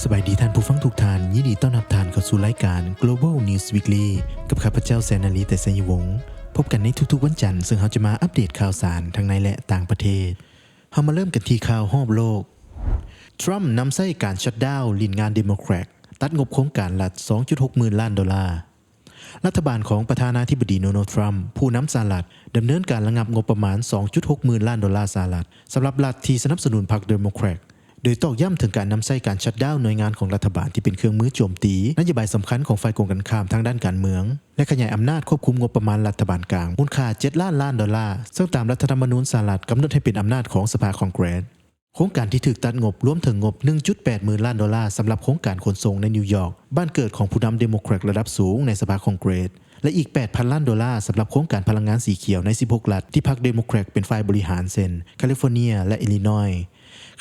สบายดีท่านผู้ฟังทุกท่านยินดีต้อนรับท่านเข้าสู่รายการ Global News Weekly กับข้าพเจ้าแสนนลีแต่ไสยวงศ์พบกันในทุกๆวันจันทร์ซึ่งเราจะมาอัปเดตข่าวสารทั้งในและต่างประเทศเรามาเริ่มกันที่ข่าวรอบโลกทรัมป์นำใช้การชัตดาวน์ลิ้นงานเดโมแครตตัดงบโครงการรัฐ 2.6 หมื่นล้านดอลลาร์รัฐบาลของประธานาธิบดีโดนัลด์ทรัมป์ผู้นำสหรัฐดำเนินการระงับงบประมาณ 2.6 หมื่นล้านดอลลาร์สหรัฐสำหรับรัฐที่สนับสนุนพรรคเดโมแครตโดยตอกย้ำถึงการนำใช้การชัตดาวน์หน่วยงานของรัฐบาลที่เป็นเครื่องมือโจมตีนโยบายสำคัญของฝ่ายตรงกันข้ามทางด้านการเมืองและขยายอำนาจควบคุมงบประมาณรัฐบาลกลางมูลค่า 7 ล้านล้านดอลลาร์ซึ่งตามรัฐธรรมนูญสหรัฐกำหนดให้เป็นอำนาจของสภาคองเกรสโครงการที่ถูกตัดงบรวมถึงงบ 1.8 หมื่นล้านดอลลาร์สำหรับโครงการขนส่งในนิวยอร์กบ้านเกิดของผู้นำเดโมแครตระดับสูงในสภาคองเกรสและอีก 8,000 ล้านดอลลาร์สำหรับโครงการพลังงานสีเขียวใน 16 รัฐที่พรรคเดโมแครตเป็นฝ่ายบริหารเช่นแคลิฟอร์เนียและอิลลินอยส์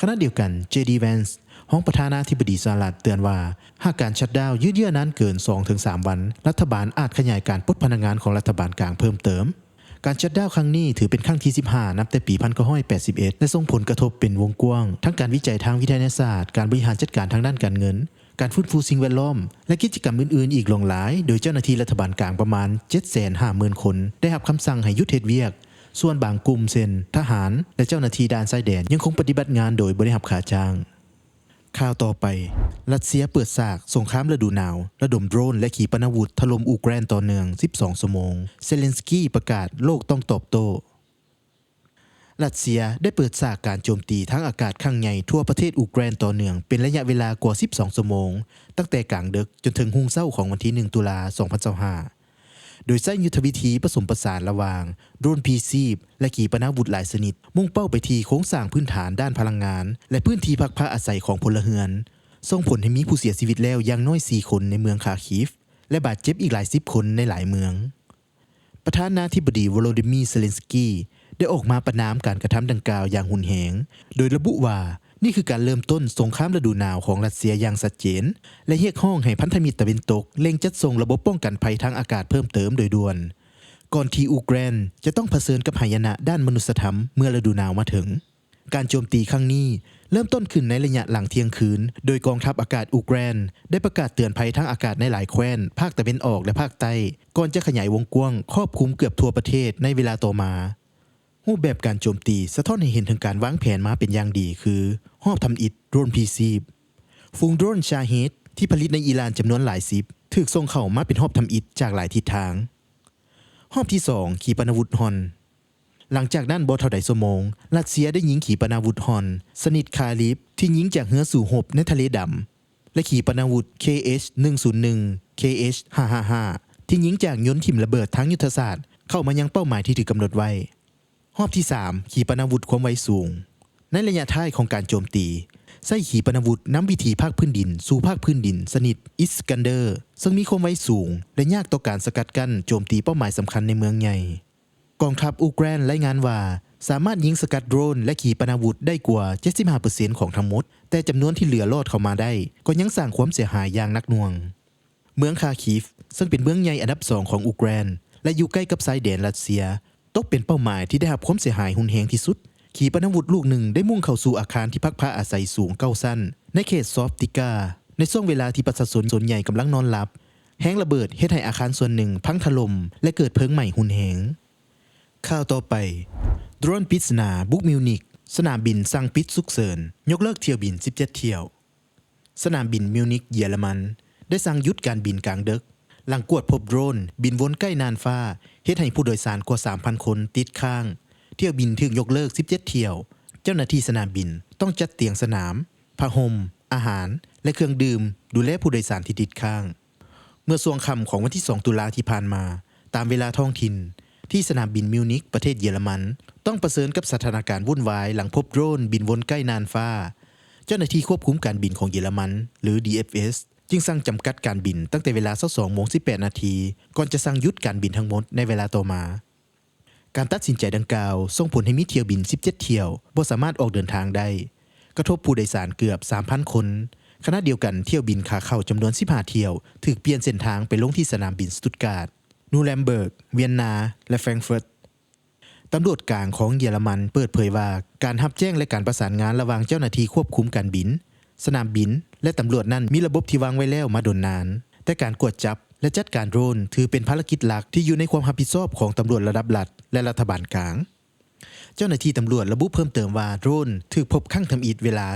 ขณะเดียวกัน JD Vanceห้องประธานาธิบดีสหรัฐเตือนว่าหากการชัตดาวน์ยืดเยื้อนานเกิน 2-3 วันรัฐบาลอาจขยายการปลดพนักงานของรัฐบาลกลางเพิ่มเติมการชัตดาวน์ครั้งนี้ถือเป็นครั้งที่ 15 นับแต่ปี 1981 และส่งผลกระทบเป็นวงกว้างทั้งการวิจัยทางวิทยาศาสตร์การบริหารจัดการทางด้านการเงินการฟื้นฟูสิ่งแวดล้อมและกิจกรรมอื่นๆอีกหลากหลายโดยเจ้าหน้าที่รัฐบาลกลางประมาณ 750,000 คนได้รับคำสั่งให้หยุดเฮ็ดเวียกส่วนบางกลุ่มเช่นทหารและเจ้าหน้าที่ด่านชายแดนยังคงปฏิบัติงานโดยบ่ได้รับค่าจ้างข่าวต่อไปรัสเซียเปิดฉากสงครามฤดูหนาวระดมโดรนและขีปนาวุธถล่มยูเครนต่อเนื่อง 12 ชั่วโมงเซเลนสกี้ประกาศโลกต้องตอบโต้รัสเซียได้เปิดฉากการโจมตีทางอากาศครั้งใหญ่ทั่วประเทศยูเครนต่อเนื่องเป็นระยะเวลากว่า 12 ชั่วโมงตั้งแต่กลางดึกจนถึงรุ่งเช้าของวันที่ 1 ตุลาคม 2025โดยใช้ยุทธวิธีผสมผสานระหว่างโดรนพีซีบและขีปนาวุธหลายชนิดมุ่งเป้าไปที่โครงสร้างพื้นฐานด้านพลังงานและพื้นที่พักผ้าอาศัยของพลเรือนส่งผลให้มีผู้เสียชีวิตแล้วอย่างน้อย 4 คนในเมืองคาคีฟและบาดเจ็บอีกหลาย10 คนในหลายเมืองประธานาธิบดีโวโลดิมีร์ เซเลนสกี้ได้ออกมาประณามการกระทำดังกล่าวอย่างหุนแหงโดยระบุว่านี่คือการเริ่มต้นสงครามฤดูหนาวของรัสเซียอย่างชัดเจนและเรียกร้องให้พันธมิตรตะวันตกเร่งจัดส่งระบบป้องกันภัยทางอากาศเพิ่มเติมโดยด่วนก่อนที่ยูเครนจะต้องเผชิญกับหายนะด้านมนุษยธรรมเมื่อฤดูหนาวมาถึงการโจมตีครั้งนี้เริ่มต้นขึ้นในระยะหลังเที่ยงคืนโดยกองทัพอากาศยูเครนได้ประกาศเตือนภัยทางอากาศในหลายแคว้นภาคตะวันออกและภาคใต้ก่อนจะขยายวงกว้างครอบคลุมเกือบทั่วประเทศในเวลาต่อมารูปแบบการโจมตีสะท้อนให้เห็นถึงการวางแผนมาเป็นอย่างดีคือหอบทำอิฐโดรนพีซีบฝูงโดรนชาเฮดที่ผลิตในอิหร่านจำนวนหลายสิบถูกส่งเข้ามาเป็นหอบทำอิฐจากหลายทิศทางหอบที่ 2 ขีปนาวุธฮอนหลังจากนั้นบ่เท่าใดชั่วโมงรัสเซียได้ยิงขีปนาวุธฮอนสนิทคาลิฟที่ยิงจากเรือสู่รบในทะเลดำและขีปนาวุธ KH-101 KH-555 ที่ยิงจากยนต์ถิ่มระเบิดทางยุทธศาสตร์เข้ามายังเป้าหมายที่ถูกกำหนดไว้หอบที่ 3 ขีปนาวุธความไวสูงในระยะท้ายของการโจมตีใช้ขีปนาวุธนำวิถีภาคพื้นดินสู่ภาคพื้นดินสนิทอิสกันเดอร์ซึ่งมีความไวสูงและยากต่อการสกัดกั้นโจมตีเป้าหมายสำคัญในเมืองใหญ่กองทัพยูเครนรายงานว่าสามารถยิงสกัดโดรนและขีปนาวุธได้กว่า 75% ของทั้งหมดแต่จำนวนที่เหลือรอดเข้ามาได้ก็ยังสร้างความเสียหายอย่างหนักหน่วงเมืองคาคีฟซึ่งเป็นเมืองใหญ่อันดับ 2 ของยูเครนและอยู่ใกล้กับชายแดนรัสเซียตกเป็นเป้าหมายที่ได้รับความเสียหายรุนแรงที่สุดขีปนาวุธลูกหนึ่งได้มุ่งเข้าสู่อาคารที่พักผ้าอาศัยสูง9ชั้นในเขตซอฟติกาในช่วงเวลาที่ประชาชนส่วนใหญ่กำลังนอนหลับแห้งระเบิดเฮ็ดให้อาคารส่วนหนึ่งพังถล่มและเกิดเพลิงไหม้รุนแรงข่าวต่อไปโดรนปริศนาบุกมิวนิกสนามบินสั่งปิดฉุกเฉินยกเลิกเที่ยวบิน17เที่ยวสนามบินมิวนิกเยอรมันได้สั่งหยุดการบินกลางดึกหลังกวดพบโดรนบินวนใกล้น่านฟ้าเฮ็ดให้ผู้โดยสารกว่า 3,000 คนติดค้างเที่ยวบินถูกยกเลิก17เที่ยวเจ้าหน้าที่สนามบินต้องจัดเตียงสนามผ้าห่มอาหารและเครื่องดื่มดูแลผู้โดยสารที่ติดค้างเมื่อช่วงค่ำของวันที่ 2 ตุลาคมที่ผ่านมาตามเวลาท้องถิ่นที่สนามบินมิวนิกประเทศเยอรมันต้องเผชิญกับสถานการณ์วุ่นวายหลังพบโดรนบินวนใกล้น่านฟ้าเจ้าหน้าที่ควบคุมการบินของเยอรมันหรือ DFS จึงสั่งจำกัดการบินตั้งแต่เวลา 22:18 น.ก่อนจะสั่งหยุดการบินทั้งหมดในเวลาต่อมาการตัดสินใจดังกล่าวส่งผลให้มีเที่ยวบิน17เที่ยวบ่สามารถออกเดินทางได้กระทบผู้โดยสารเกือบ 3,000 คนขณะเดียวกันเที่ยวบินขาเข้าจำนวน15เที่ยวถูกเปลี่ยนเส้นทางไปลงที่สนามบินสตุตการ์ดนูเรมเบิร์กเวียนนาและแฟรงก์เฟิร์ตตำรวจกลางของเยอรมันเปิดเผยว่าการรับแจ้งและการประสานงานระหว่างเจ้าหน้าที่ควบคุมการบิน สนามบินและตำรวจนั้นมีระบบที่วางไว้แล้วมาดนนานแต่การกวดจับและจัดการโดรนถือเป็นภารกิจหลักที่อยู่ในความรับผิดชอบของตำรวจระดับรัฐและรัฐบาลกลางเจ้าหน้าที่ตำรวจระบุเพิ่มเติมว่าโดรนถูกพบครั้งทำอิฐเวลา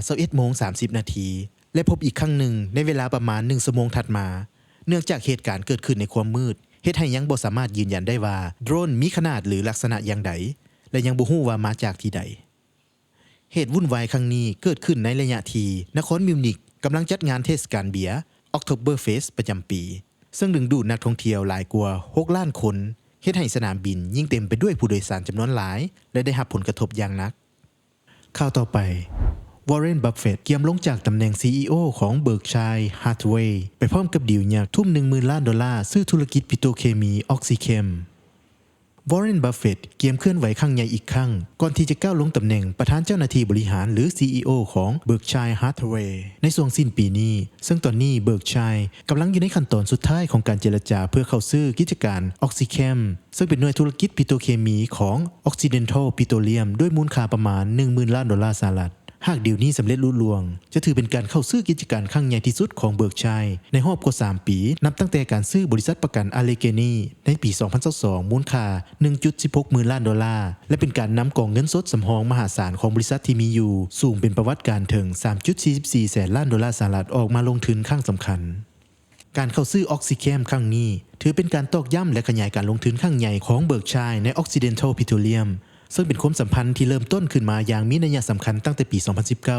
21:30 นาทีและพบอีกครั้งหนึ่งในเวลาประมาณ1ชั่วโมงถัดมาเนื่องจากเหตุการณ์เกิดขึ้นในความมืดเฮ็ดให้ยังบ่สามารถยืนยันได้ว่าโดรนมีขนาดหรือลักษณะอย่างใดและยังบ่ฮู้ว่ามาจากที่ใดเหตุวุ่นวายครั้งนี้เกิดขึ้นในระยะที่นครมิวนิกกำลังจัดงานเทศกาลเบียร์ Oktoberfest ประจำปีซึ่งดึงดูดนักท่องเที่ยวหลายกว่า6ล้านคนเฮ็ดให้สนามบินยิ่งเต็มไปด้วยผู้โดยสารจำนวนหลายและได้รับผลกระทบอย่างหนักข่าวต่อไป Warren Buffett เกียมลงจากตำแหน่ง CEO ของ Berkshire Hathaway ไปพร้อมกับดีลยักษ์ทุ่ม 10,000 ล้านดอลลาร์ซื้อธุรกิจปิโตรเคมี Oxychem Warren Buffett เกียมเคลื่อนไหวครั้งใหญ่อีกครั้งก่อนที่จะก้าวลงตำแหน่งประธานเจ้าหน้าที่บริหารหรือ CEO ของ Berkshire Hathaway ในช่วงสิ้นปีนี้ซึ่งตอนนี้ Berkshire กำลังอยู่ในขั้นตอนสุดท้ายของการเจรจาเพื่อเข้าซื้อกิจการ Oxychem ซึ่งเป็นหน่วยธุรกิจปิโตรเคมีของ Occidental Petroleum ด้วยมูลค่าประมาณ 10,000 ล้านดอลลาร์สหรัฐหากดีลนี้สำเร็จลุล่วงจะถือเป็นการเข้าซื้อกิจการครั้งใหญ่ที่สุดของเบิร์กชัยในรอบกว่า3ปีนับตั้งแต่การซื้อบริษัทประกันอาเลเกนีในปี 2022 มูลค่า 1.16 หมื่นล้านดอลลาร์และเป็นการนำกองเงินสดสำรองมหาศาลของบริษัทที่มีอยู่สูงเป็นประวัติการถึง 3.44 แสนล้านดอลลาร์สหรัฐออกมาลงทุนครั้งสำคัญการเข้าซื้อ Oxychem ครั้งนี้ถือเป็นการตอกย้ำและขยายการลงทุนครั้งใหญ่ของเบิร์กชัยใน Occidental Petroleumซึ่งเป็นความสัมพันธ์ที่เริ่มต้นขึ้นมาอย่างมีนัยสำคัญตั้งแต่ปี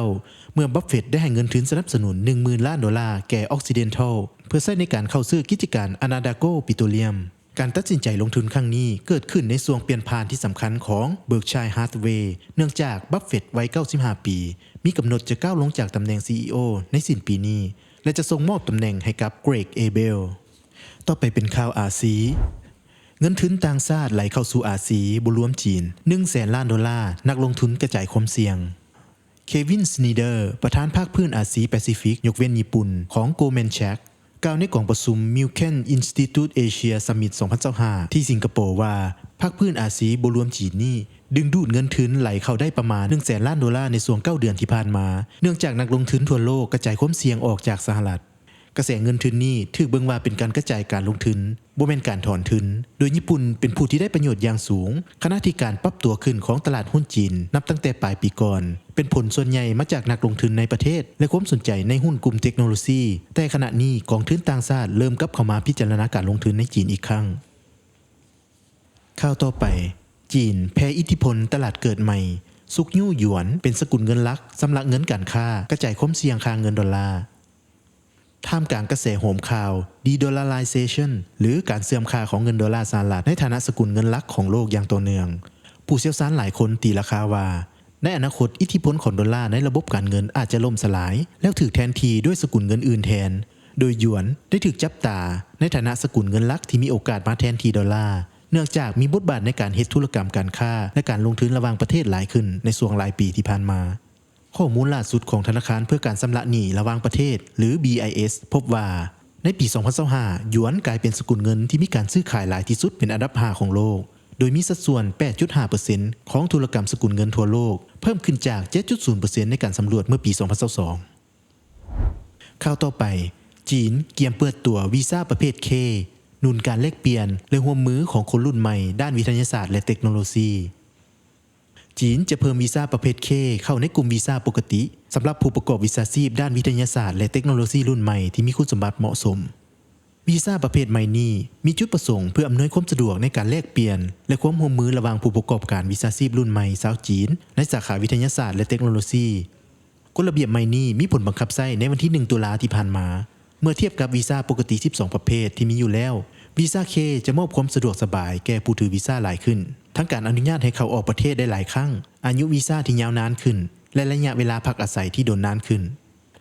2019 เมื่อบัฟเฟตต์ได้ให้เงินทุนสนับสนุน 10,000 ล้านดอลลาร์แก่ Occidental เพื่อใช้ในการเข้าซื้อกิจการ Anadarko Petroleum การตัดสินใจลงทุนครั้งนี้เกิดขึ้นในช่วงเปลี่ยนผ่านที่สำคัญของ Berkshire Hathaway เนื่องจากบัฟเฟตต์วัย 95 ปีมีกำหนดจะก้าวลงจากตำแหน่ง CEO ในสิ้นปีนี้และจะส่งมอบตำแหน่งให้กับ Greg Abel ต่อไปเป็นข่าวอาซีเงินทุนต่างชาติไหลเข้าสู่อาซีบ่รวมจีน 100,000 ล้านดอลลาร์นักลงทุนกระจายความเสี่ยงเควินสนีเดอร์ประธานภาคพื้นอาซีแปซิฟิกยกเว้นญี่ปุ่นของ Goldman Sachs กล่าวในกองประชุม Milken Institute Asia Summit 2025ที่สิงคโปร์ว่าภาคพื้นอาซีบ่รวมจีนนี้ดึงดูดเงินทุนไหลเข้าได้ประมาณ 100,000 ล้านดอลลาร์ในช่วง9 เดือนที่ผ่านมาเนื่องจากนักลงทุนทั่วโลกกระจายความเสี่ยงออกจากสหรัฐกระแสเงินทุนนี้ถูกเบิ่งว่าเป็นการกระจายการลงทุนบ่แม่นการถอนทุนโดยญี่ปุ่นเป็นผู้ที่ได้ประโยชน์อย่างสูงขณะที่การปรับตัวขึ้นของตลาดหุ้นจีนนับตั้งแต่ปลายปีก่อนเป็นผลส่วนใหญ่มาจากนักลงทุนในประเทศและความสนใจในหุ้นกลุ่มเทคโนโลยีแต่ขณะนี้กองทุนต่างชาติเริ่มกลับเข้ามาพิจารณาการลงทุนในจีนอีกครั้งข่าวต่อไปจีนแพ้อิทธิพลตลาดเกิดใหม่ซุกยู่หยวนเป็นสกุลเงินหลักสำหรับเงินการค้ากระจายความเสี่ยงค่าเงินดอลลาร์ท่ามกลางกระแสโหมข่าว De-dollarization หรือการเสื่อมค่าของเงินดอลลาร์สหรัฐในฐานะสกุลเงินหลักของโลกอย่างต่อเนื่องผู้เชี่ยวชาญหลายคนตีราคาว่าในอนาคตอิทธิพลของดอลลาร์ในระบบการเงินอาจจะล่มสลายแล้วถูกแทนที่ด้วยสกุลเงินอื่นแทนโดยหยวนได้ถูกจับตาในฐานะสกุลเงินหลักที่มีโอกาสมาแทนที่ดอลลาร์เนื่องจากมีบทบาทในการเฮ็ดธุรกรรมการค้าและการลงทุนระหว่างประเทศหลายขึ้นในช่วงหลายปีที่ผ่านมาข้อมูลล่าสุดของธนาคารเพื่อการชำระหนี้ระหว่างประเทศหรือ BIS พบว่าในปี 2025 หยวนกลายเป็นสกุลเงินที่มีการซื้อขายหลายที่สุดเป็นอันดับ 5 ของโลกโดยมีสัดส่วน 8.5% ของธุรกรรมสกุลเงินทั่วโลกเพิ่มขึ้นจาก 7.0% ในการสำรวจเมื่อปี 2022 ข่าวต่อไปจีนเตรียมเปิดตัววีซ่าประเภท K หนุนการแลกเปลี่ยนและร่วมมือของคนรุ่นใหม่ด้านวิทยาศาสตร์และเทคโนโลยีจีนจะเพิ่มวีซ่าประเภท K เข้าในกลุ่มวีซ่าปกติสำหรับผู้ประกอบวิชาชีพด้านวิทยาศาสตร์และเทคโนโลยีรุ่นใหม่ที่มีคุณสมบัติเหมาะสมวีซ่าประเภทใหม่นี้มีจุดประสงค์เพื่ออำนวยความสะดวกในการแลกเปลี่ยนและความร่วมมือระหว่างผู้ประกอบการวิชาชีพรุ่นใหม่ชาวจีนในสาขาวิทยาศาสตร์และเทคโนโลยีกฎระเบียบใหม่นี้มีผลบังคับใช้ในวันที่ 1 ตุลาที่ผ่านมาเมื่อเทียบกับวีซ่าปกติ 12 ประเภทที่มีอยู่แล้ววีซ่า K จะมอบความสะดวกสบายแก่ผู้ถือวีซ่าหลายขึ้นทั้งการอนุญาตให้เขาออกประเทศได้หลายครั้งอายุวีซ่าที่ยาวนานขึ้นและระยะเวลาพักอาศัยที่โดนนานขึ้น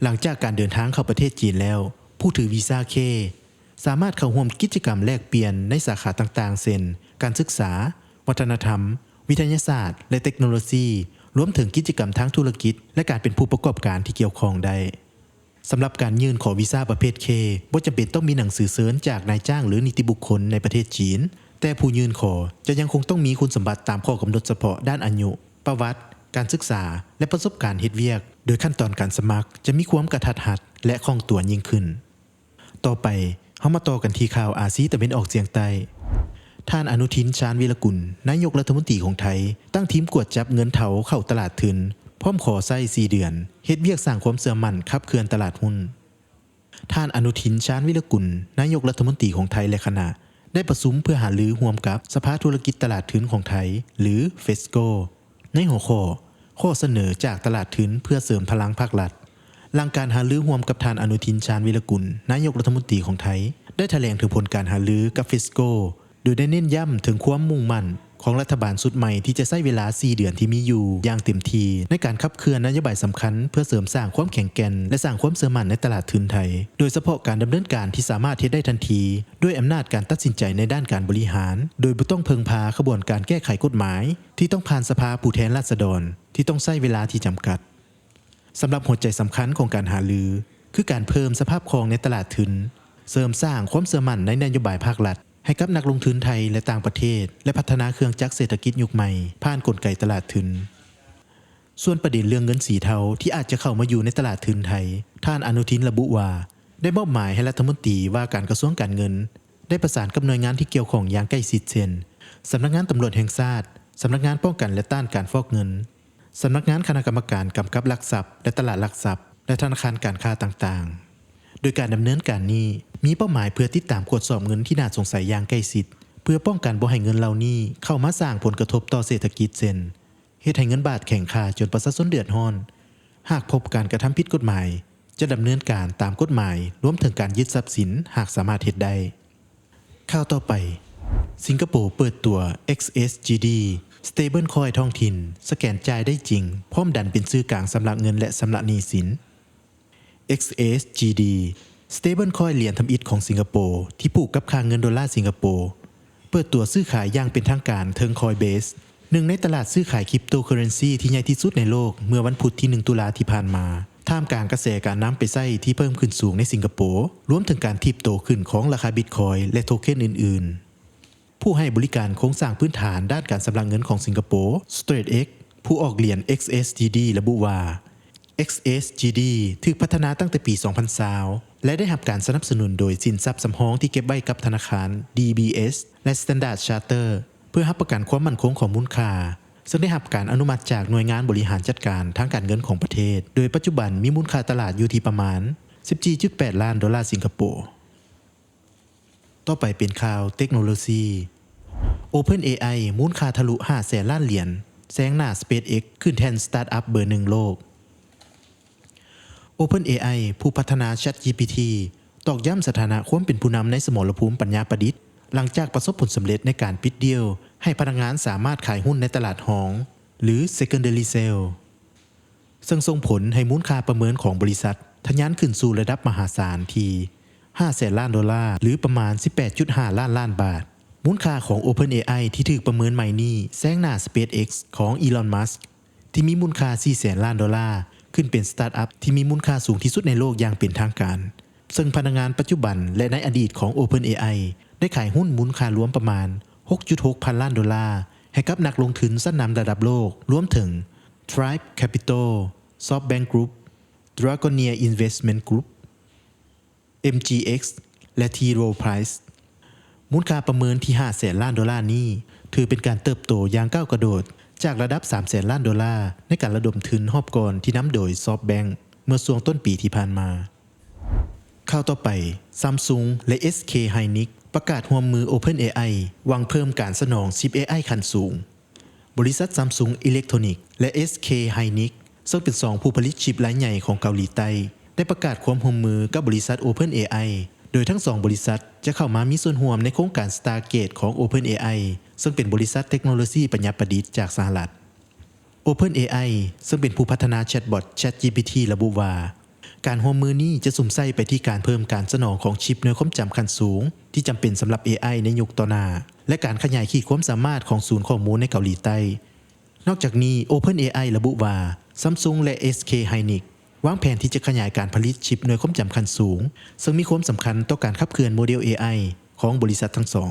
หลังจากการเดินทางเข้าประเทศจีนแล้วผู้ถือวีซ่า K สามารถเข้าร่วมกิจกรรมแลกเปลี่ยนในสาขาต่างๆเช่นการศึกษาวัฒนธรรมวิทยาศาสตร์และเทคโนโลยีรวมถึงกิจกรรมทางธุรกิจและการเป็นผู้ประกอบการที่เกี่ยวข้องได้สำหรับการยื่นขอวีซ่าประเภท K บ่จำเป็นต้องมีหนังสือเชิญจากนายจ้างหรือนิติบุคคลในประเทศจีนแต่ผู้ยื่นขอจะยังคงต้องมีคุณสมบัติตามข้อกำหนดเฉพาะด้านอายุประวัติการศึกษาและประสบการณ์เฮ็ดเวียก โดยขั้นตอนการสมัครจะมีความกระทัดรัดและคล่องตัวยิ่งขึ้นต่อไปเฮามาต่อกันที่ข่าวอาซีตะวันออกเฉียงใต้ท่านอนุทินชาญวีรกุลนายกรัฐมนตรีของไทยตั้งทีมกวดจับเงินเถาเข้าตลาดทุนพร้อมขอไส้4เดือนเฮ็ดเวียกสร้างความเชื่อมั่นขับเคลื่อนตลาดหุ้นท่านอนุทินชาญวีรกุลนายกรัฐมนตรีของไทยและคณะได้ประชุมเพื่อหารือร่วมกับสภาธุรกิจตลาดทุนของไทยหรือเฟสโกในหัวข้อเสนอจากตลาดทุนเพื่อเสริมพลังภาครัฐหลังการหารือร่วมกับท่านอนุทินชาญวีรกุลนายกรัฐมนตรีของไทยได้แถลงถึงผลการหารือกับเฟสโกโดยได้เน้นย้ำถึงความมุ่งมั่นของรัฐบาลชุดใหม่ที่จะใช้เวลา4เดือนที่มีอยู่อย่างเต็มที่ในการขับเคลื่อนนโยบายสำคัญเพื่อเสริมสร้างความแข็งแกร่งและสร้างความเชื่อมั่นในตลาดทุนไทยโดยเฉพาะการดำเนินการที่สามารถเฮ็ดได้ทันทีด้วยอำนาจการตัดสินใจในด้านการบริหารโดยบ่ต้องพึ่งพาขบวนการแก้ไขกฎหมายที่ต้องผ่านสภาผู้แทนราษฎรที่ต้องใช้เวลาที่จำกัดสำหรับหัวใจสำคัญของการหารือคือการเพิ่มสภาพคล่องในตลาดทุนเสริมสร้างความเชื่อมั่นในนโยบายภาครัฐให้กับนักลงทุนไทยและต่างประเทศและพัฒนาเครื่องจักรเศรษฐกิจยุคใหม่ผ่านกลไกตลาดทุนส่วนประเด็นเรื่องเงินสีเทาที่อาจจะเข้ามาอยู่ในตลาดทุนไทยท่านอนุทินระบุว่าได้มอบหมายให้รัฐมนตรีว่าการกระทรวงการเงินได้ประสานกับหน่วยงานที่เกี่ยวข้องอย่างใกล้ชิดเช่นสำนักงานตำรวจแห่งชาติสำนักงานป้องกันและต้านการฟอกเงินสำนักงานคณะกรรมการกำกับหลักทรัพย์และตลาดหลักทรัพย์และธนาคารการค้าต่างๆโดยการดำเนินการนี้มีเป้าหมายเพื่อติดตามตรวจสอบเงินที่น่าสงสัยอย่างใกล้ชิดเพื่อป้องกันบ่ให้เงินเหล่านี้เข้ามาสร้างผลกระทบต่อเศรษฐกิจเช่นเฮ็ดให้เงินบาทแข็งค่าจนประชาชนเดือดร้อนหากพบการกระทำผิดกฎหมายจะดำเนินการตามกฎหมายรวมถึงการยึดทรัพย์สินหากสามารถเฮ็ดได้ข่าวต่อไปสิงคโปร์เปิดตัว XSGD Stablecoin ท้องถิ่นสแกนจ่ายได้จริงพร้อมดันเป็นสื่อกลางสำหรับเงินและสำหรับหนี้สิน XSGD Stablecoin เหรียญทำอิฐของสิงคโปร์ที่ผูกกับค่าเงินดอลลาร์สิงคโปร์เปิดตัวซื้อขายอย่างเป็นทางการเทิง Coinbase หนึ่งในตลาดซื้อขายคริปโตเคอเรนซีที่ใหญ่ที่สุดในโลกเมื่อวันพุธที่1ตุลาที่ผ่านมาท่ามกลางกระแสการนำไปใช้ที่เพิ่มขึ้นสูงในสิงคโปร์รวมถึงการทิบโตขึ้นของราคาบิตคอยน์และโทเค็นอื่นๆผู้ให้บริการโครงสร้างพื้นฐานด้านการชำระเงินของสิงคโปร์ StrateX ผู้ออกเหรียญ XSGD ระบุว่า XSGD ถูกพัฒนาตั้งแต่ปี 2020 และได้รับการสนับสนุนโดยสินทรัพย์สำรองที่เก็บไว้กับธนาคาร DBS และ Standard Chartered เพื่อรับประกันความมั่นคงของมูลค่าซึ่งได้รับการอนุมัติจากหน่วยงานบริหารจัดการทางการเงินของประเทศโดยปัจจุบันมีมูลค่าตลาดอยู่ที่ประมาณ 14.8 ล้านดอลลาร์สิงคโปร์ต่อไปเป็นข่าวเทคโนโลยี OpenAI มูลค่าทะลุ 500,000 ล้านเหรียญแซงหน้า SpaceX ขึ้นแทนสตาร์ทอัพเบอร์1โลก OpenAI ผู้พัฒนา ChatGPT ตอกย้ำสถานะความเป็นผู้นำในสมรภูมิปัญญาประดิษฐ์หลังจากประสบผลสำเร็จในการปิดดีลให้พนักงานสามารถขายหุ้นในตลาดหองหรือ Secondary Sale ซึ่งส่งผลให้มูลค่าประเมินของบริษัททะยานขึ้นสู่ระดับมหาศาลที่ 500,000 ล้านดอลลาร์หรือประมาณ 18.5 ล้านบาทมูลค่าของ OpenAI ที่ถูกประเมินใหม่นี้แซงหน้า SpaceX ของ Elon Musk ที่มีมูลค่า 400,000 ล้านดอลลาร์ขึ้นเป็นสตาร์ทอัพที่มีมูลค่าสูงที่สุดในโลกอย่างเป็นทางการซึ่งพนักงานปัจจุบันและในอดีตของ OpenAI ได้ขายหุ้นมูลค่ารวมประมาณ 6.6 พันล้านดอลลาร์ให้กับนักลงทุนชั้นนำระดับโลกรวมถึง Tribe Capital, SoftBank Group, Dragoneer Investment Group, MGX และ T. Rowe Price มูลค่าประเมินที่ 500,000 ล้านดอลลาร์นี้ถือเป็นการเติบโตอย่างก้าวกระโดดจากระดับ 300,000 ล้านดอลลาร์ในการระดมทุนรอบก่อนที่นำโดย SoftBank เมื่อช่วงต้นปีที่ผ่านมาข่าวต่อไป Samsung และ SK Hynix ประกาศร่วมมือ OpenAI หวังเพิ่มการสนองชิป AI ขั้นสูงบริษัท Samsung Electronics และ SK Hynix ซึ่งเป็น2ผู้ผลิตชิปรายใหญ่ของเกาหลีใต้ได้ประกาศความร่วมมือกับบริษัท OpenAI โดยทั้ง2บริษัทจะเข้ามามีส่วนร่วมในโครงการ Stargate ของ OpenAI ซึ่งเป็นบริษัทเทคโนโลยีปัญญาประดิษฐ์จากสหรัฐ OpenAI ซึ่งเป็นผู้พัฒนาแชทบอท ChatGPT ระบุว่าการร่วมมือนี้จะสุ่มไส้ไปที่การเพิ่มการสนองของชิปหน่วยความจำขั้นสูงที่จำเป็นสำหรับ AI ในยุคต่อหน้าและการขยายขีดความสามารถของศูนย์ข้อมูลในเกาหลีใต้นอกจากนี้ OpenAI ระบุว่า Samsung และ SK Hynix วางแผนที่จะขยายการผลิตชิปหน่วยความจำขั้นสูงซึ่งมีความสำคัญต่อการขับเคลื่อนโมเดล AI ของบริษัททั้งสอง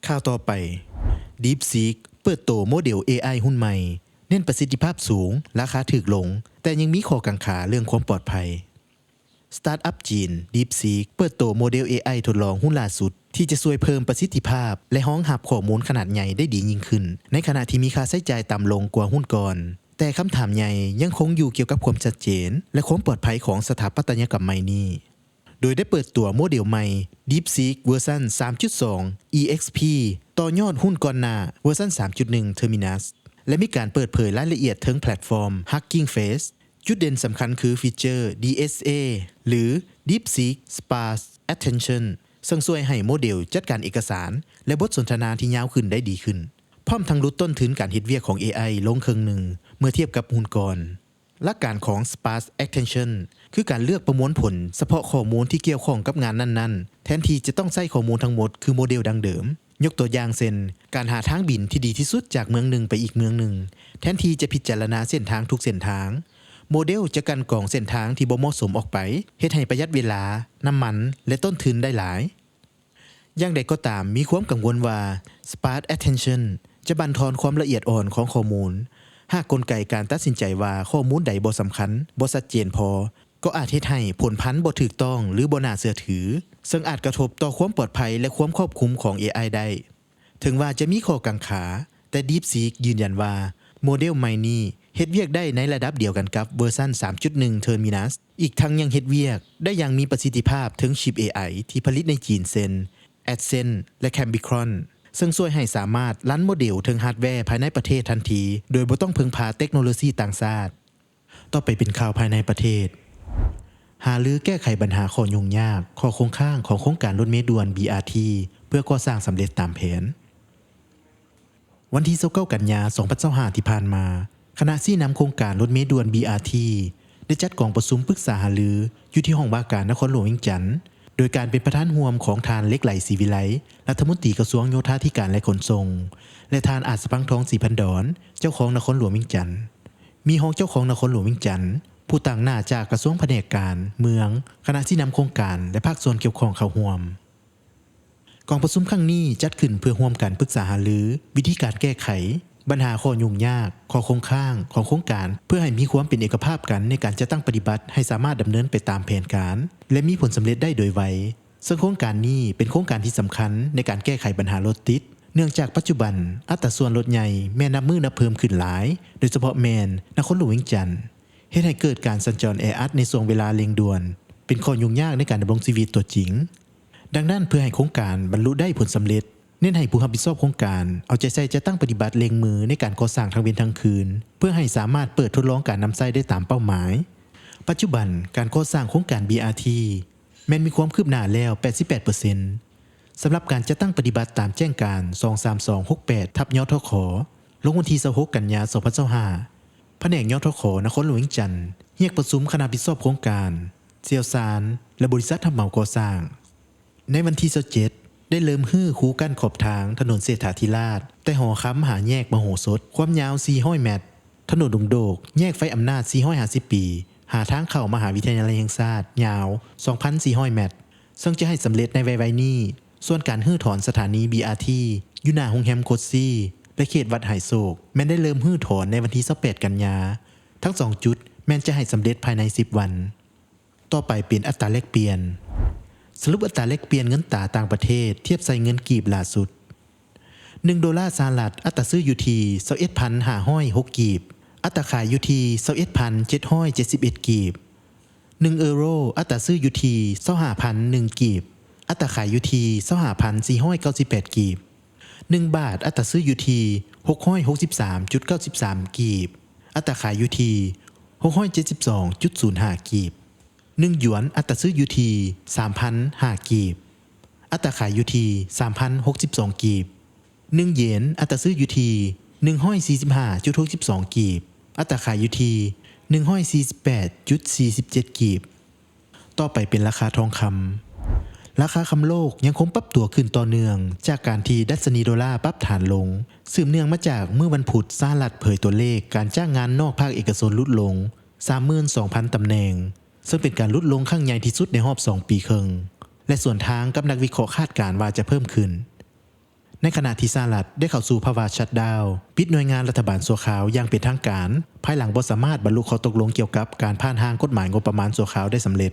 ข่าวต่อไป DeepSeek เปิดตัวโมเดล AI หุ้นใหม่ เน้นประสิทธิภาพสูงราคาถูกลงแต่ยังมีข้อกังขาเรื่องความปลอดภัยสตาร์ทอัพจีน DeepSeek เปิดตัวโมเดล AI ทดลองหุ้นล่าสุดที่จะช่วยเพิ่มประสิทธิภาพและรองรับข้อมูลขนาดใหญ่ได้ดียิ่งขึ้นในขณะที่มีค่าใช้จ่ายต่ำลงกว่าหุ้นก่อนแต่คำถามใหญ่ยังคงอยู่เกี่ยวกับความชัดเจนและความปลอดภัยของสถาปัตยกรรมใหม่นี้โดยได้เปิดตัวโมเดลใหม่ DeepSeek เวอร์ชัน 3.2 EXP ต่อยอดหุ้นก่อนหน้าเวอร์ชัน 3.1 Terminus และมีการเปิดเผยรายละเอียดถึงแพลตฟอร์ม Hugging Face จุดเด่นสำคัญคือฟีเจอร์ DSA หรือ DeepSeek Sparse Attention ซึ่งช่วยให้โมเดลจัดการเอกสารและบทสนทนาที่ยาวขึ้นได้ดีขึ้นพร้อมทั้งลดต้นทุนการเฮ็ดเวียกของ AI ลงครึ่งหนึ่งเมื่อเทียบกับหุ้นก่อนหลักการของ Sparse Attention คือการเลือกประมวลผลเฉพาะข้อมูลที่เกี่ยวข้องกับงานนั้นๆแทนที่จะต้องใช้ข้อมูลทั้งหมดคือโมเดลดังเดิมยกตัวอย่างเช่นการหาทางบินที่ดีที่สุดจากเมืองหนึ่งไปอีกเมืองหนึ่งแทนที่จะพิจารณาเส้นทางทุกเส้นทางโมเดลจะกันกรองเส้นทางที่บ่เหมาะสมออกไปเฮ็ดให้ประหยัดเวลาน้ำมันและต้นทุนได้หลายอย่างใดก็ตามมีความกังวลว่า Sparse Attention จะบั่นทอนความละเอียดอ่อนของข้อมูลหากกลไกการตัดสินใจว่าข้อมูลใดบ่สำคัญบ่ชัดเจนพอก็อาจเฮ็ดให้ผลพันธุ์บ่ถูกต้องหรือบ่น่าเชื่อถือซึ่งอาจกระทบต่อความปลอดภัยและความครอบคลุมของ AI ได้ถึงว่าจะมีข้อกังขาแต่ DeepSeek ยืนยันว่าโมเดลใหม่นี้เฮ็ดเวียกได้ในระดับเดียวกันกับเวอร์ชัน 3.1 Terminus อีกทั้งยังเฮ็ดเวียกได้อย่างมีประสิทธิภาพถึงชิป AI ที่ผลิตในจีนเช่น Adsen และ Cambicron ซึ่งช่วยให้สามารถรันโมเดลถึงฮาร์ดแวร์ภายในประเทศทันทีโดยบ่ต้องพึ่งพาเทคโนโลยีต่างชาติต่อไปเป็นข่าวภายในประเทศหารือแก้ไขปัญหาข้อยุ่งยากข้อคงค้างของโครงการรถเมล์ด่วน BRT เพื่อก่อสร้างสำเร็จตามแผนวันที่29กันยายน 2025 ที่ผ่านมาคณะที่นำโครงการรถเมล์ด่วน BRT ได้จัดกองประชุมปรึกษาหารืออยู่ที่ห้องว่าการนครหลวงเวียงจันทน์โดยการเป็นประธานร่วมของทานเล็กไหลศรีวิไลรัฐมนตรีกระทรวงโยธาธิการและขนส่งและทานอาจสะพังทองศรีพันดอนเจ้าของนครหลวงเวียงจันทน์มีรองเจ้าของนครหลวงเวียงจันทน์ผู้ต่างหน้าจากกระทรวงแผนกการเมืองคณะที่นำโครงการและภาคส่วนเกี่ยวข้องเข้าร่วมกองประชุมครั้งนี้จัดขึ้นเพื่อร่วมกันปรึกษาหารือวิธีการแก้ไขปัญหาข้อยุ่งยากข้อคงค้างของโครงการเพื่อให้มีความเป็นเอกภาพกันในการจัดตั้งปฏิบัติให้สามารถดำเนินไปตามแผนการและมีผลสำเร็จได้โดยไวซึ่งโครงการนี้เป็นโครงการที่สำคัญในการแก้ไขปัญหารถติดเนื่องจากปัจจุบันอัตราส่วนรถใหญ่แม่นับมือนับเพิ่มขึ้นหลายโดยเฉพาะแมนนครหลวงเวียงจันทน์เฮ็ดให้เกิดการสัญจรแออัดในช่วงเวลาเร่งด่วนเป็นข้อยุ่งยากในการดำรงชีวิตตัวจริงดังนั้นเพื่อให้โครงการบรรลุได้ผลสำเร็จเน้นให้ผู้รับผิดชอบโครงการเอาใจใส่จะตั้งปฏิบัติเล็งมือในการก่อสร้างทั้งวันทั้งคืนเพื่อให้สามารถเปิดทดลองการนำใช้ได้ตามเป้าหมายปัจจุบันการก่อสร้างโครงการ BRT แม้นมีความคืบหน้าแล้ว 88% สำหรับการจะตั้งปฏิบัติตามแจ้งการ 23268/ยทข.ลงวันที่26กันยายน 2025แผนกยทข.นครหลวงเวียงจันทน์เรียกประชุมคณะรับผิดชอบโครงการเชี่ยวชาญและบริษัทรับเหมาก่อสร้างในวันที่27ได้เริ่มฮื้อคูกั้นขอบทางถนนเศรษฐาธิราชแต่หอค้ำหาแยกมโหสถความยาว400 เมตรถนนดุงโดกแยกไฟอำนาจ450 ปีหาทางเข้ามหาวิทยาลัยแห่งชาติยาว 2,400 เมตรซึ่งจะให้สำเร็จในไวๆนี้ส่วนการฮื้อถอนสถานี BRT อยู่หน้าโรงแรมโคซซี่และเขตวัดไหโศกแม้นได้เริ่มฮื้อถอนในวันที่28กันยาทั้ง2จุดแม้นจะให้สำเร็จภายใน10วันต่อไปเป็นอัตราแลกเปลี่ยนสรุปอัตราแลกเปลี่ยนเงินตราต่างประเทศเทียบใส่เงินกีบล่าสุด1ดอลลาร์สหรัฐอัตราซื้ออยู่ที่ 21,506 กีบอัตราขายอยู่ที่ 21,771 กีบ1เอโรอัตราซื้ออยู่ที่ 25,001 กีบอัตราขายอยู่ที่ 25,498 กีบ1บาทอัตราซื้ออยู่ที่ 663.93 กีบอัตราขายอยู่ที่ 672.05 กีบ1หยวนอัตราซื้ออยู่ที่ 3,005 กีบอัตราขายอยู่ที่ 3,062 กีบ1เยนอัตราซื้ออยู่ที่ 145.62 กีบอัตราขายอยู่ที่ 148.47 กีบต่อไปเป็นราคาทองคำราคาคำโลกยังคงปรับตัวขึ้นต่อเนื่องจากการที่ดัชนีดอลลาร์ปรับฐานลงสืบเนื่องมาจากเมื่อวันพุธสหรัฐเผยตัวเลขการจ้างงานนอกภาคเอกชนลดลง 32,000 ตำแหน่งซึ่งเป็นการลดลงครั้งใหญ่ที่สุดในรอบ2 ปีครึ่งและส่วนทางกับนักวิเคราะห์คาดการณ์ว่าจะเพิ่มขึ้น ในขณะที่สหรัฐได้เข้าสู่ภาวะชัตดาวน์ปิดหน่วยงานรัฐบาลชั่วคราวอย่างเป็นทางการภายหลังบ่สามารถบรรลุข้อตกลงเกี่ยวกับการผ่านทางกฎหมายงบประมาณชั่วคราวได้สำเร็จ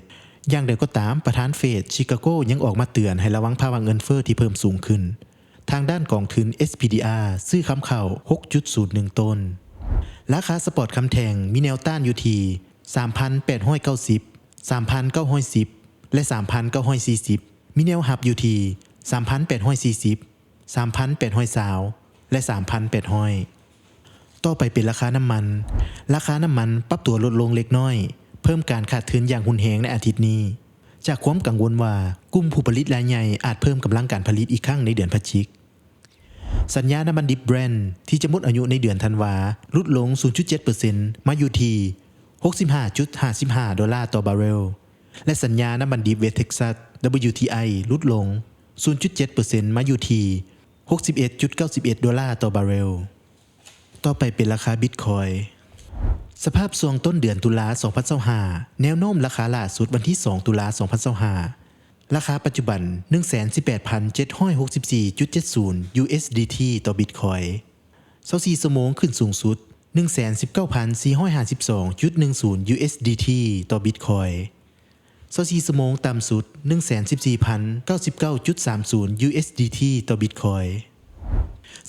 อย่างใดก็ตามประธานเฟดชิคาโกยังออกมาเตือนให้ระวังภาวะเงินเฟ้อที่เพิ่มสูงขึ้นทางด้านกองทุน SPDR ซื้อคำเข้า 6.01 ต้นราคาสปอร์ตคำแทงมีแนวต้านอยู่ที่ 3,890 3,910 และ 3,940 มีแนวหับอยู่ที่ 3,840 3,820 และ 3,800 ต่อไปเป็นราคาน้ำมันปรับตัวลดลงเล็กน้อยเพิ่มการขาดทุนอย่างหุนแหงในอาทิตย์นี้จากความกังวลว่ากลุ่มผู้ผลิตรายใหญ่อาจเพิ่มกำลังการผลิตอีกครั้งในเดือนพฤศจิกายนสัญญาน้ำมันดิบแบรนท์ที่จะหมดอายุในเดือนธันวาลดลง 0.7% มาอยู่ที่ 65.55 ดอลลาร์ต่อบาร์เรลและสัญญาน้ำมันดิบเวสต์เท็กซัส WTI ลดลง 0.7% มาอยู่ที่ 61.91 ดอลลาร์ต่อบาร์เรลต่อไปเป็นราคาบิตคอยน์สภาพช่วงต้นเดือนตุลา2025แนวโน้มราคาล่าสุดวันที่2ตุลา2025ราคาปัจจุบัน 118,764.70 USDT ต่อบิตคอยน์24ชั่วโมงขึ้นสูงสุด 119,452.10 USDT ต่อบิตคอยน์24ชั่วโมงต่ำสุด 114,099.30 USDT ต่อบิตคอยน์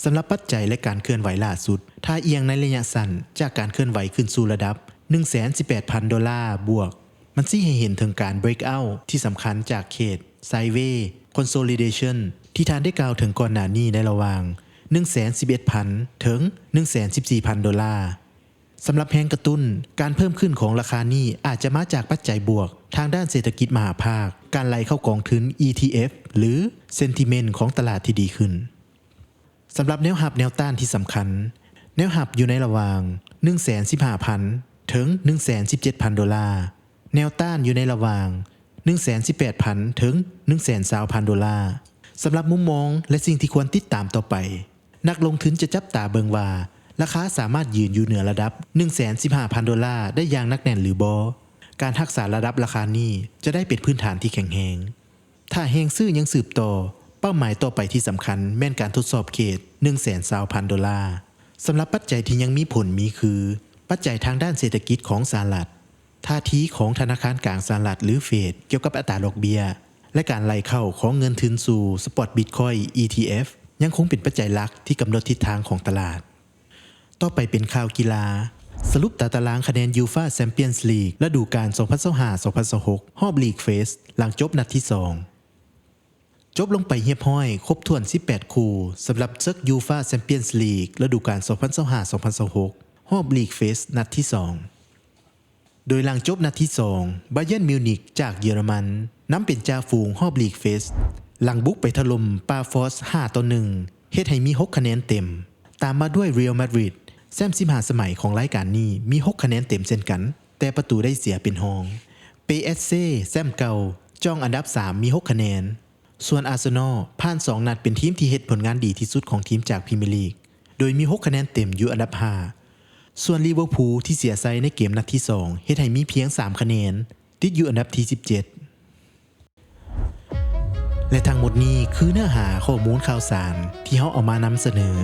สำหรับปัจจัยและการเคลื่อนไหวล่าสุดถ้าเอียงในระยะสั้นจากการเคลื่อนไหวขึ้นสู่ระดับ 118,000 ดอลลาร์บวกมันสิให้เห็นถึงการ breakout ที่สำคัญจากเขต Sideways Consolidation ที่ท่านได้กล่าวถึงก่อนหน้านี้ในระหว่าง 111,000 ถึง 114,000 ดอลลาร์สำหรับแรงกระตุ้นการเพิ่มขึ้นของราคานี้อาจจะมาจากปัจจัยบวกทางด้านเศรษฐกิจมหาภาคการไหลเข้ากองทุน ETF หรือ Sentiment ของตลาดที่ดีขึ้นสำหรับแนวหับแนวต้านที่สำคัญแนวหับอยู่ในระหว่าง 115,000 ถึง 117,000 ดอลลาร์แนวต้านอยู่ในระหว่าง 118,000 ถึง 120,000 ดอลลาร์สำหรับมุมมองและสิ่งที่ควรติดตามต่อไปนักลงทุนจะจับตาเบิ่งว่าราคาสามารถยืนอยู่เหนือระดับ 115,000 ดอลลาร์ได้อย่างนักแน่นหรือบ่การรักษาระดับราคานี้จะได้เป็นพื้นฐานที่แข็งแรงถ้าแฮงซื้อยังสืบต่อเป้าหมายต่อไปที่สำคัญแม่นการทดสอบเขต 120,000 ดอลลาร์สำหรับปัจจัยที่ยังมีผลมีคือปัจจัยทางด้านเศรษฐกิจของสหรัฐท่าทีของธนาคารกลางสหรัฐหรือเฟดเกี่ยวกับอัตราดอกเบี้ยและการไหลเข้าของเงินทุนสู่สปอตบิตคอยน์ ETF ยังคงเป็นปัจจัยหลักที่กำหนดทิศทางของตลาดต่อไปเป็นข่าวกีฬาสรุปตารางคะแนนยูฟ่าแชมเปี้ยนส์ลีกฤดูกาล 2025-2026 รอบลีกเฟสหลังจบนัดที่ 2จบลงไปเรียบร้อยครบถ้วน18คู่สำหรับศึกยูฟ่าแชมเปี้ยนส์ลีกฤดูกาล 2025-2026 รอบลีกเฟสนัดที่ 2โดยหลังจบนัดที่ 2 บาเยิร์นมิวนิกจากเยอรมันนำเป็นจ่าฝูงรอบลีกเฟสหลังบุกไปถล่มปาฟอส 5-1 เฮ็ดให้มี6คะแนนเต็มตามมาด้วยเรอัลมาดริดแชมป์15สมัยของรายการนี้มี6คะแนนเต็มเช่นกันแต่ประตูได้เสียเป็นรอง PSG แชมป์เก่าจ้องอันดับ3มี6คะแนนส่วนอาร์เซนอลผ่าน2นัดเป็นทีมที่เฮ็ดผลงานดีที่สุดของทีมจากพรีเมียร์ลีกโดยมี6คะแนนเต็มอยู่อันดับ5ส่วนลิเวอร์พูลที่เสียไซในเกมนัดที่2เฮ็ดให้มีเพียง3คะแนนติดอยู่อันดับที่17และทั้งหมดนี้คือเนื้อหาข้อมูลข่าวสารที่เฮาเอามานำเสนอ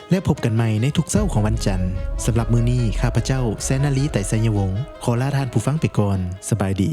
และพบกันใหม่ในทุกเช้าของวันจันทร์สำหรับมื้อนี้ข้าพเจ้าแสนนาลีไต่ไสยวงศ์ขอลาท่านผู้ฟังไปก่อนสบายดี